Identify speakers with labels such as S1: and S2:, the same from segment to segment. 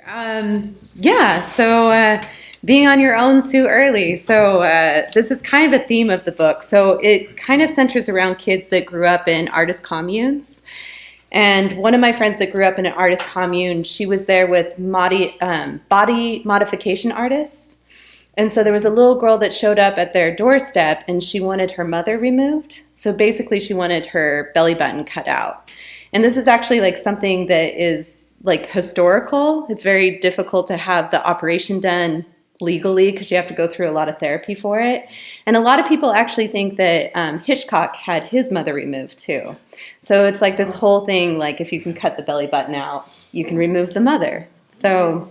S1: Being on your own too early. This is kind of a theme of the book. So it kind of centers around kids that grew up in artist communes. And one of my friends that grew up in an artist commune, she was there with body modification artists. And so there was a little girl that showed up at their doorstep and she wanted her mother removed. So basically she wanted her belly button cut out. And this is actually like something that is like historical. It's very difficult to have the operation done legally because you have to go through a lot of therapy for it. And a lot of people actually think that Hitchcock had his mother removed too. So it's like this whole thing, like if you can cut the belly button out, you can remove the mother. So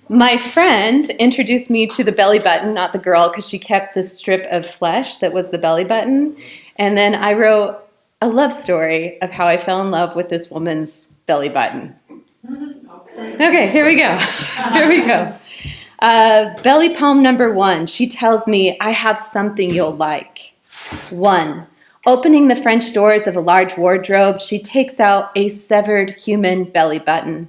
S1: my friend introduced me to the belly button, not the girl, because she kept this strip of flesh that was the belly button. And then I wrote a love story of how I fell in love with this woman's belly button. Okay, here we go. Here we go. Belly poem number 1. She tells me, I have something you'll like. 1. Opening the French doors of a large wardrobe, she takes out a severed human belly button.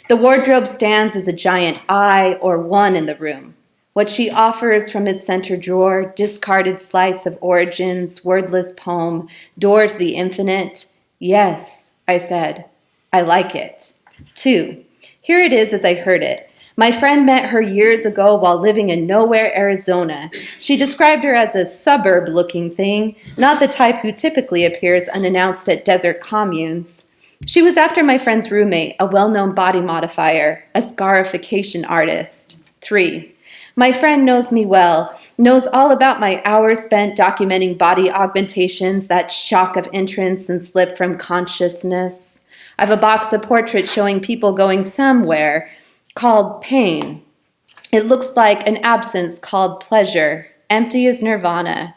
S1: The wardrobe stands as a giant I or 1 in the room. What she offers from its center drawer, discarded slice of origins, wordless poem, door to the infinite. Yes, I said, I like it. 2. Here it is as I heard it. My friend met her years ago while living in Nowhere, Arizona. She described her as a suburb-looking thing, not the type who typically appears unannounced at desert communes. She was after my friend's roommate, a well-known body modifier, a scarification artist. 3. My friend knows me well, knows all about my hours spent documenting body augmentations, that shock of entrance and slip from consciousness. I have a box of portraits showing people going somewhere called pain. It looks like an absence called pleasure, empty as nirvana.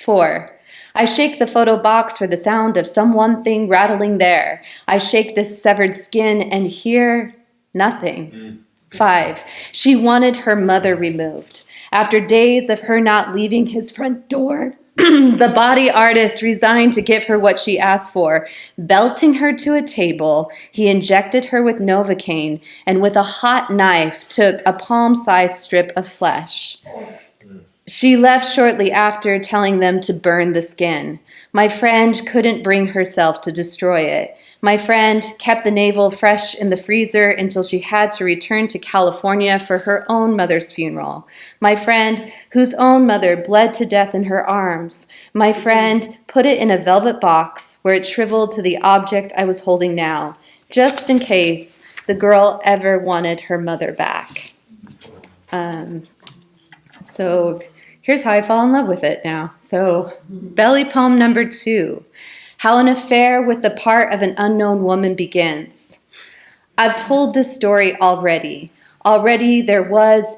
S1: 4. I shake the photo box for the sound of some one thing rattling there. I shake this severed skin and hear nothing. 5. She wanted her mother removed. After days of her not leaving his front door, the body artist resigned to give her what she asked for. Belting her to a table, he injected her with Novocaine and with a hot knife took a palm-sized strip of flesh. She left shortly after, telling them to burn the skin. My friend couldn't bring herself to destroy it. My friend kept the navel fresh in the freezer until she had to return to California for her own mother's funeral. My friend, whose own mother bled to death in her arms. My friend put it in a velvet box where it shriveled to the object I was holding now, just in case the girl ever wanted her mother back. So here's how I fall in love with it now. So belly poem number 2. How an affair with the part of an unknown woman begins. I've told this story already. Already there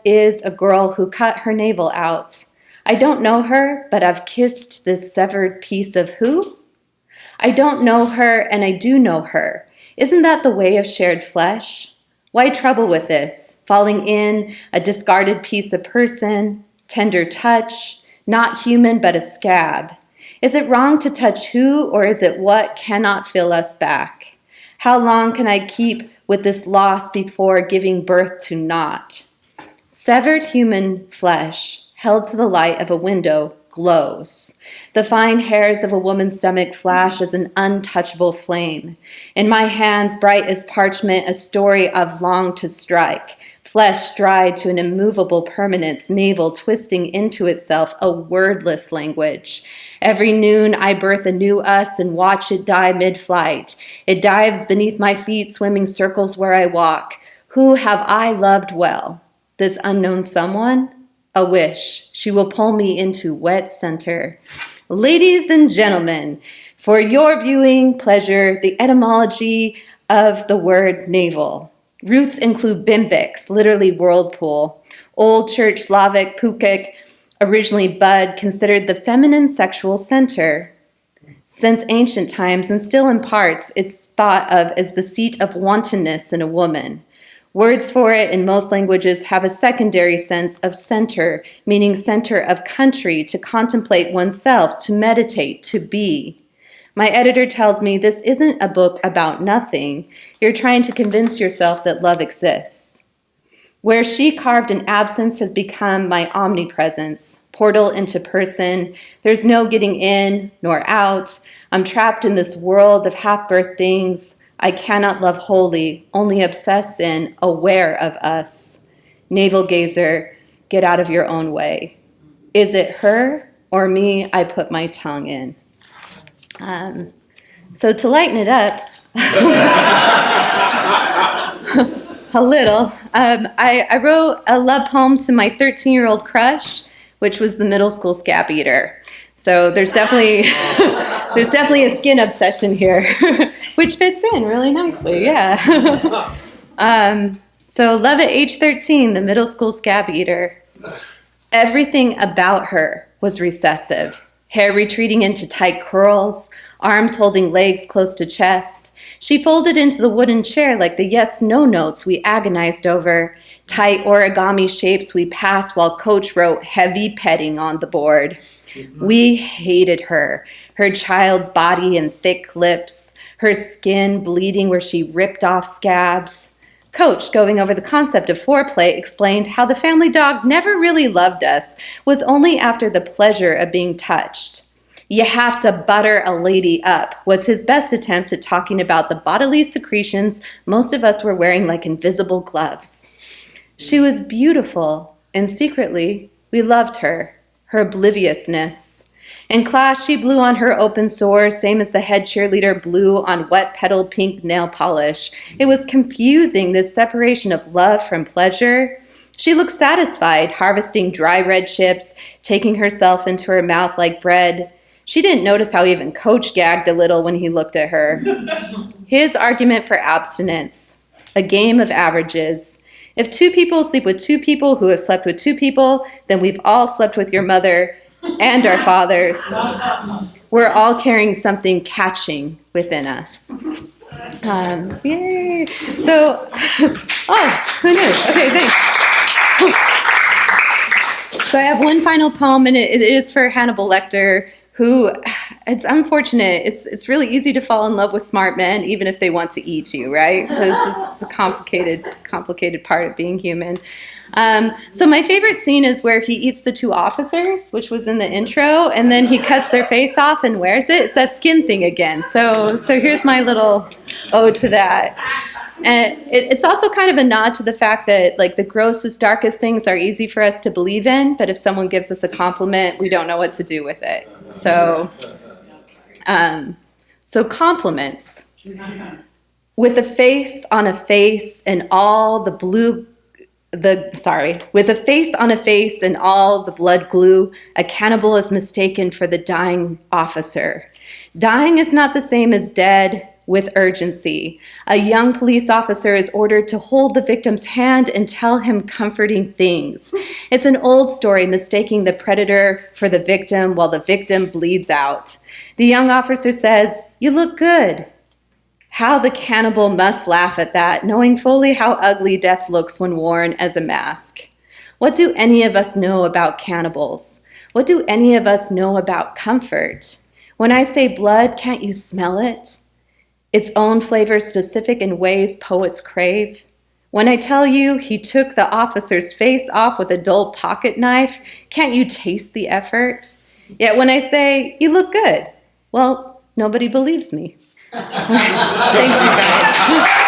S1: is a girl who cut her navel out. I don't know her, but I've kissed this severed piece of who? I don't know her, and I do know her. Isn't that the way of shared flesh? Why trouble with this? Falling in, a discarded piece of person, tender touch, not human but a scab. Is it wrong to touch who, or is it what cannot fill us back? How long can I keep with this loss before giving birth to not? Severed human flesh, held to the light of a window, glows. The fine hairs of a woman's stomach flash as an untouchable flame. In my hands, bright as parchment, a story I've longed to strike. Flesh dried to an immovable permanence, navel twisting into itself a wordless language. Every noon I birth a new us and watch it die mid-flight. It dives beneath my feet, swimming circles where I walk. Who have I loved well? This unknown someone? A wish. She will pull me into wet center. Ladies and gentlemen, for your viewing pleasure, the etymology of the word navel. Roots include bimbix, literally whirlpool. Old Church Slavic pukik, originally bud, considered the feminine sexual center. Since ancient times, and still in parts, it's thought of as the seat of wantonness in a woman. Words for it in most languages have a secondary sense of center, meaning center of country, to contemplate oneself, to meditate, to be. My editor tells me this isn't a book about nothing. You're trying to convince yourself that love exists. Where she carved an absence has become my omnipresence, portal into person. There's no getting in nor out. I'm trapped in this world of half-birth things. I cannot love wholly, only obsess in, aware of us. Navel gazer, get out of your own way. Is it her or me I put my tongue in? So to lighten it up a little, I wrote a love poem to my 13-year-old crush, which was the middle school scab eater. So there's definitely a skin obsession here, which fits in really nicely, yeah. So love at age 13, the middle school scab eater. Everything about her was recessive. Hair retreating into tight curls, arms holding legs close to chest. She folded into the wooden chair like the yes-no notes we agonized over, tight origami shapes we passed while Coach wrote heavy petting on the board. We hated her child's body and thick lips, her skin bleeding where she ripped off scabs. Coach, going over the concept of foreplay, explained how the family dog never really loved us, was only after the pleasure of being touched. You have to butter a lady up was his best attempt at talking about the bodily secretions most of us were wearing like invisible gloves. She was beautiful, and secretly, we loved her obliviousness. In class, she blew on her open sore, same as the head cheerleader blew on wet-petaled pink nail polish. It was confusing, this separation of love from pleasure. She looked satisfied, harvesting dry red chips, taking herself into her mouth like bread. She didn't notice how even Coach gagged a little when he looked at her. His argument for abstinence, a game of averages. If two people sleep with two people who have slept with two people, then we've all slept with your mother and our fathers. We're all carrying something catching within us. Yay! So, who knew? Okay, thanks. So I have one final poem, and it is for Hannibal Lecter, who, it's unfortunate. It's really easy to fall in love with smart men, even if they want to eat you, right? Because it's a complicated part of being human. So my favorite scene is where he eats the two officers, which was in the intro, and then he cuts their face off and wears it. It's that skin thing again. So here's my little ode to that. And it's also kind of a nod to the fact that, like, the grossest, darkest things are easy for us to believe in, but if someone gives us a compliment, we don't know what to do with it. So compliments. With a face on a face and all the with a face on a face and all the blood glue, a cannibal is mistaken for the dying officer. Dying is not the same as dead. With urgency, a young police officer is ordered to hold the victim's hand and tell him comforting things. It's an old story, mistaking the predator for the victim while the victim bleeds out. The young officer says, "You look good." How the cannibal must laugh at that, knowing fully how ugly death looks when worn as a mask. What do any of us know about cannibals? What do any of us know about comfort? When I say blood, can't you smell it? Its own flavor specific in ways poets crave. When I tell you he took the officer's face off with a dull pocket knife, can't you taste the effort? Yet when I say, "You look good," well, nobody believes me. Thanks, you guys.